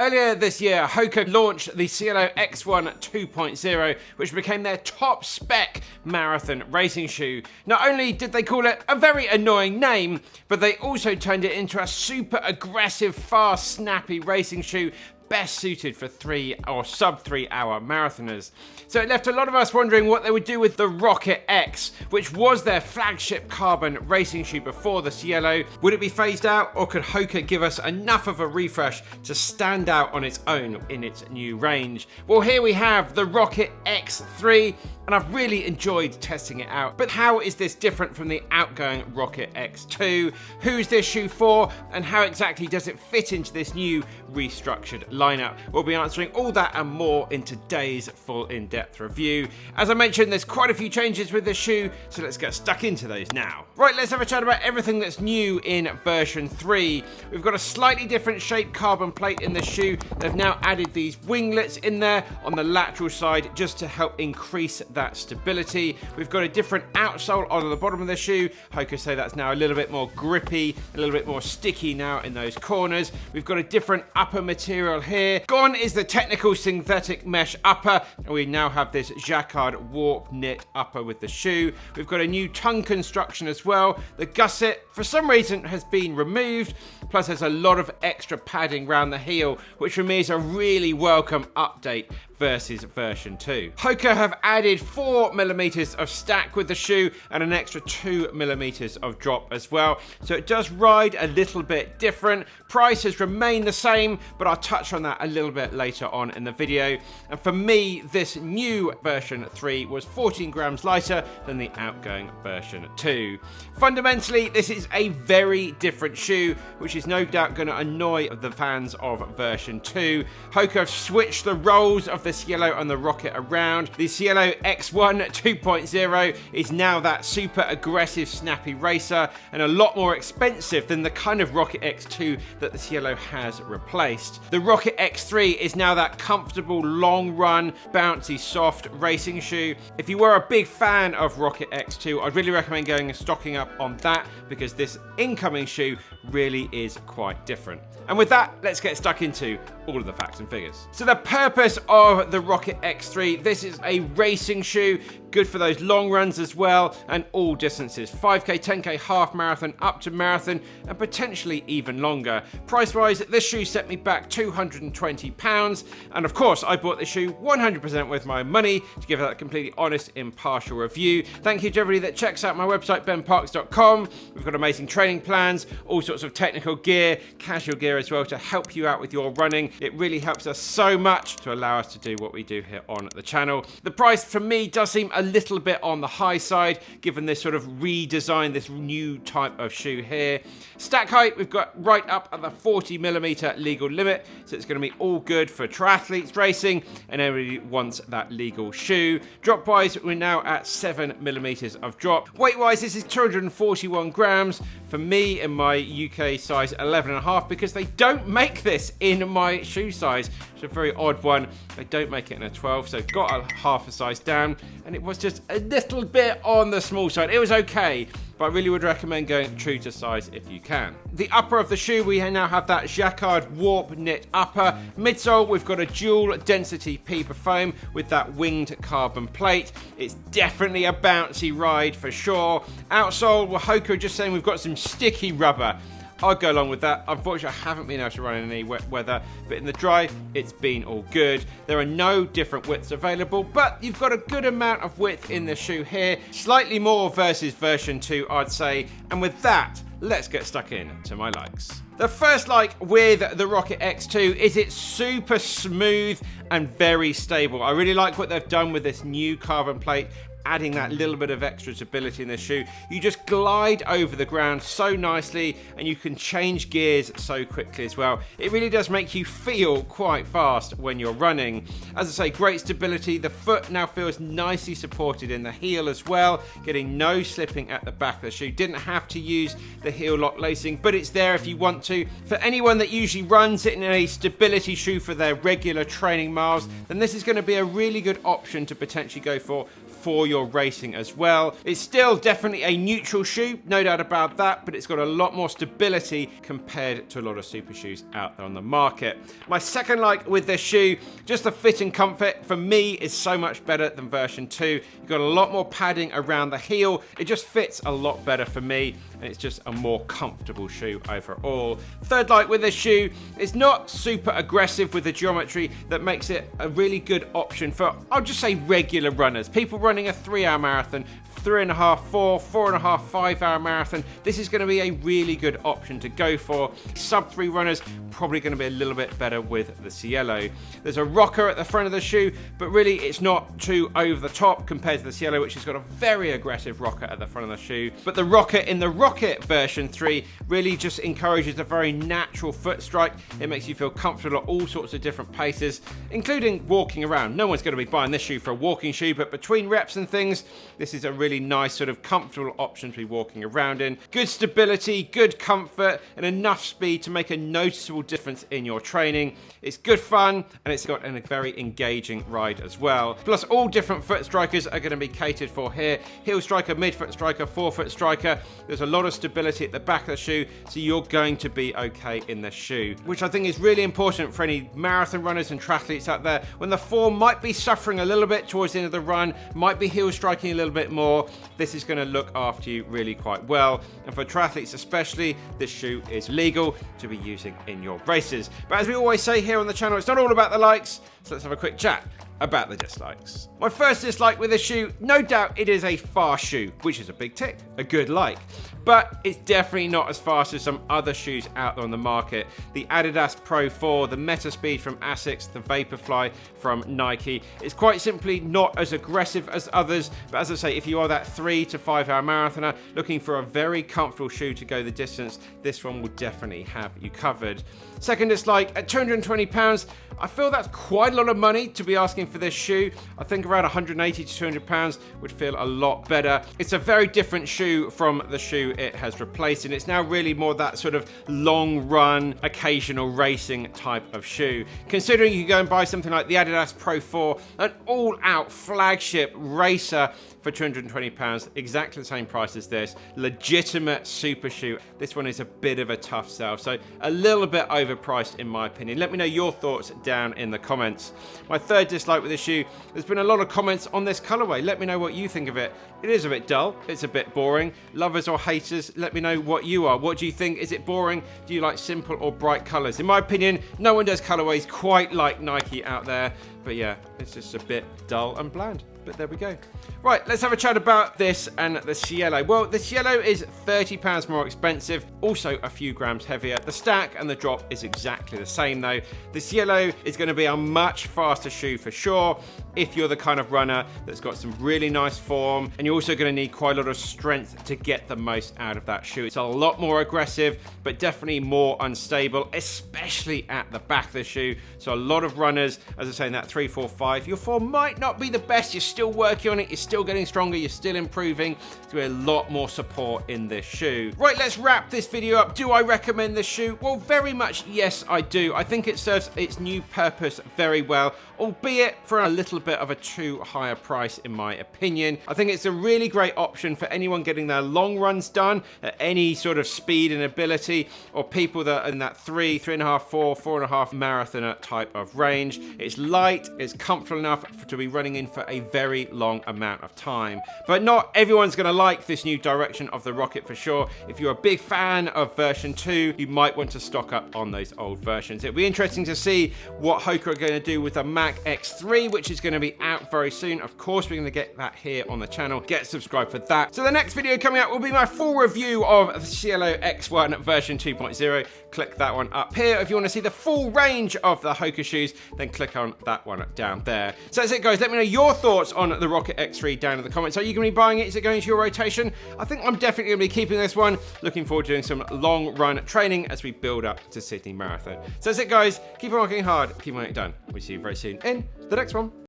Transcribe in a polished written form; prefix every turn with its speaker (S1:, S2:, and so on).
S1: Earlier this year, Hoka launched the Cielo X1 2.0, which became their top spec marathon racing shoe. Not only did they call it a very annoying name, but they also turned it into a super aggressive, fast, snappy racing shoe best suited for 3 or sub 3 hour marathoners. So it left a lot of us wondering what they would do with the Rocket X, which was their flagship carbon racing shoe before the Cielo. Would it be phased out, or could Hoka give us enough of a refresh to stand out on its own in its new range? Well, here we have the Rocket X3, and I've really enjoyed testing it out. But how is this different from the outgoing Rocket X2? Who's this shoe for, and how exactly does it fit into this new restructured lineup? We'll be answering all that and more in today's full in-depth review. As I mentioned, there's quite a few changes with this shoe, so let's get stuck into those now. Right, let's have a chat about everything that's new in version 3. We've got a slightly different shaped carbon plate in the shoe. They've now added these winglets in there on the lateral side just to help increase that stability. We've got a different outsole on the bottom of the shoe. Hoka say that's now a little bit more grippy, a little bit more sticky now in those corners. We've got a different upper material here. Gone is the technical synthetic mesh upper, and we now have this jacquard warp knit upper with the shoe. We've got a new tongue construction as well. The gusset, for some reason, has been removed, plus there's a lot of extra padding around the heel, which for me is a really welcome update versus version 2. Hoka have added 4mm of stack with the shoe and an extra 2mm of drop as well, so it does ride a little bit different. Price has remained the same, but I'll touch on that a little bit later on in the video. And for me, this new version 3 was 14 grams lighter than the outgoing version 2. Fundamentally, this is a very different shoe, which is no doubt going to annoy the fans of version 2. Hoka have switched the roles of the Cielo and the Rocket around. The Cielo X1 2.0 is now that super aggressive, snappy racer, and a lot more expensive than the kind of Rocket X2 that the Cielo has replaced. The Rocket X3 is now that comfortable, long run, bouncy, soft racing shoe. If you were a big fan of Rocket X2, I'd really recommend going and stocking up on that, because this incoming shoe really is quite different. And with that, let's get stuck into all of the facts and figures. So the purpose of the Rocket X3, this is a racing shoe, good for those long runs as well, and all distances, 5k, 10k, half marathon, up to marathon, and potentially even longer. Price-wise, this shoe set me back £220, and of course, I bought this shoe 100% with my money to give that a completely honest, impartial review. Thank you to everybody that checks out my website, benparks.com. We've got amazing training plans, all sorts of technical gear, casual gear as well, to help you out with your running. It really helps us so much to allow us to do what we do here on the channel. The price for me does seem a little bit on the high side, given this sort of redesign, this new type of shoe here. Stack height, we've got right up at the 40mm legal limit, so it's going to be all good for triathletes racing, and everybody wants that legal shoe. Drop wise, we're now at 7mm of drop. Weight wise, this is 241 grams. For me, in my UK size 11.5, because they don't make this in my shoe size. It's a very odd one. They don't make it in a 12, so got a half a size down, and it was just a little bit on the small side. It was okay, but I really would recommend going true to size if you can. The upper of the shoe, we now have that jacquard warp knit upper. Midsole, we've got a dual density Pipa foam with that winged carbon plate. It's definitely a bouncy ride for sure. Outsole, well, Hoka are just saying we've got some sticky rubber. I'll go along with that. Unfortunately, I haven't been able to run in any wet weather, but in the dry, it's been all good. There are no different widths available, but you've got a good amount of width in the shoe here. Slightly more versus version 2, I'd say. And with that, let's get stuck in to my likes. The first like with the Rocket X2 is it's super smooth and very stable. I really like what they've done with this new carbon plate, adding that little bit of extra stability in the shoe. You just glide over the ground so nicely, and you can change gears so quickly as well. It really does make you feel quite fast when you're running. As I say, great stability. The foot now feels nicely supported in the heel as well, getting no slipping at the back of the shoe. Didn't have to use the heel lock lacing, but it's there if you want to. For anyone that usually runs it in a stability shoe for their regular training miles, then this is going to be a really good option to potentially go for for your racing as well. It's still definitely a neutral shoe, no doubt about that, but it's got a lot more stability compared to a lot of super shoes out there on the market. My second like with this shoe, just the fit and comfort for me is so much better than version 2. You've got a lot more padding around the heel. It just fits a lot better for me, and it's just a more comfortable shoe overall. Third like with this shoe, it's not super aggressive with the geometry that makes it a really good option for, I'll just say, regular runners. People running a 3-hour marathon, 3.5, 4, 4.5, 5-hour marathon. This is going to be a really good option to go for. Sub 3 runners, probably going to be a little bit better with the Cielo. There's a rocker at the front of the shoe, but really it's not too over the top compared to the Cielo, which has got a very aggressive rocker at the front of the shoe. But the rocker in the Rocket version 3 really just encourages a very natural foot strike. It makes you feel comfortable at all sorts of different paces, including walking around. No one's going to be buying this shoe for a walking shoe, but between reps and things, this is a really nice sort of comfortable option to be walking around in. Good stability, good comfort, and enough speed to make a noticeable difference in your training. It's good fun, and it's got a very engaging ride as well. Plus, all different foot strikers are going to be catered for here. Heel striker, midfoot striker, forefoot striker. There's a lot of stability at the back of the shoe, so you're going to be okay in the shoe, which I think is really important for any marathon runners and triathletes out there when the form might be suffering a little bit towards the end of the run, might be heel striking a little bit more. This is going to look after you really quite well, and for triathletes especially, this shoe is legal to be using in your races. But as we always say here on the channel, it's not all about the likes, so let's have a quick chat about the dislikes. My first dislike with this shoe, no doubt it is a fast shoe, which is a big tick, a good like. But it's definitely not as fast as some other shoes out there on the market. The Adidas Pro 4, the Metaspeed from Asics, the Vaporfly from Nike. It's quite simply not as aggressive as others, but as I say, if you are that 3 to 5 hour marathoner looking for a very comfortable shoe to go the distance, this one will definitely have you covered. Second dislike, at £220, I feel that's quite a lot of money to be asking for this shoe. I think around 180 to 200 pounds would feel a lot better. It's a very different shoe from the shoe it has replaced, and it's now really more that sort of long run, occasional racing type of shoe. Considering you can go and buy something like the Adidas Pro 4, an all-out flagship racer for £220, exactly the same price as this, legitimate super shoe. This one is a bit of a tough sell, so a little bit overpriced in my opinion. Let me know your thoughts down in the comments. My third dislike with this shoe, there's been a lot of comments on this colorway. Let me know what you think of it. It is a bit dull, it's a bit boring. Lovers or haters, let me know what you are. What do you think? Is it boring? Do you like simple or bright colors? In my opinion, no one does colorways quite like Nike out there, but yeah, it's just a bit dull and bland. But there we go. Right, let's have a chat about this and the Cielo. Well, the Cielo is £30 more expensive, also a few grams heavier. The stack and the drop is exactly the same though. The Cielo is going to be a much faster shoe for sure, if you're the kind of runner that's got some really nice form, and you're also going to need quite a lot of strength to get the most out of that shoe. It's a lot more aggressive, but definitely more unstable, especially at the back of the shoe. So a lot of runners, as I say, in that 3, 4, 5, your form might not be the best. You're still working on it, you're still getting stronger, you're still improving. There's going to be a lot more support in this shoe. Right, let's wrap this video up. Do I recommend this shoe? Well, very much yes, I do. I think it serves its new purpose very well, albeit for a little bit of a too high a price in my opinion. I think it's a really great option for anyone getting their long runs done at any sort of speed and ability, or people that are in that 3, 3.5, 4, 4.5 marathoner type of range. It's light, it's comfortable enough to be running in for a very long amount of time. But not everyone's going to like this new direction of the Rocket for sure. If you're a big fan of version 2, you might want to stock up on those old versions. It'll be interesting to see what Hoka are going to do with the Mac X3, which is going to be out very soon. Of course, we're going to get that here on the channel. Get subscribed for that. So the next video coming out will be my full review of the Cielo X1 version 2.0. Click that one up here. If you want to see the full range of the Hoka shoes, then click on that one down there. So that's it, guys. Let me know your thoughts on the Rocket X3 down in the comments. Are you going to be buying it? Is it going to your rotation? I think I'm definitely going to be keeping this one. Looking forward to doing some long run training as we build up to Sydney Marathon. So that's it, guys. Keep on working hard. Keep on getting it done. We'll see you very soon in the next one.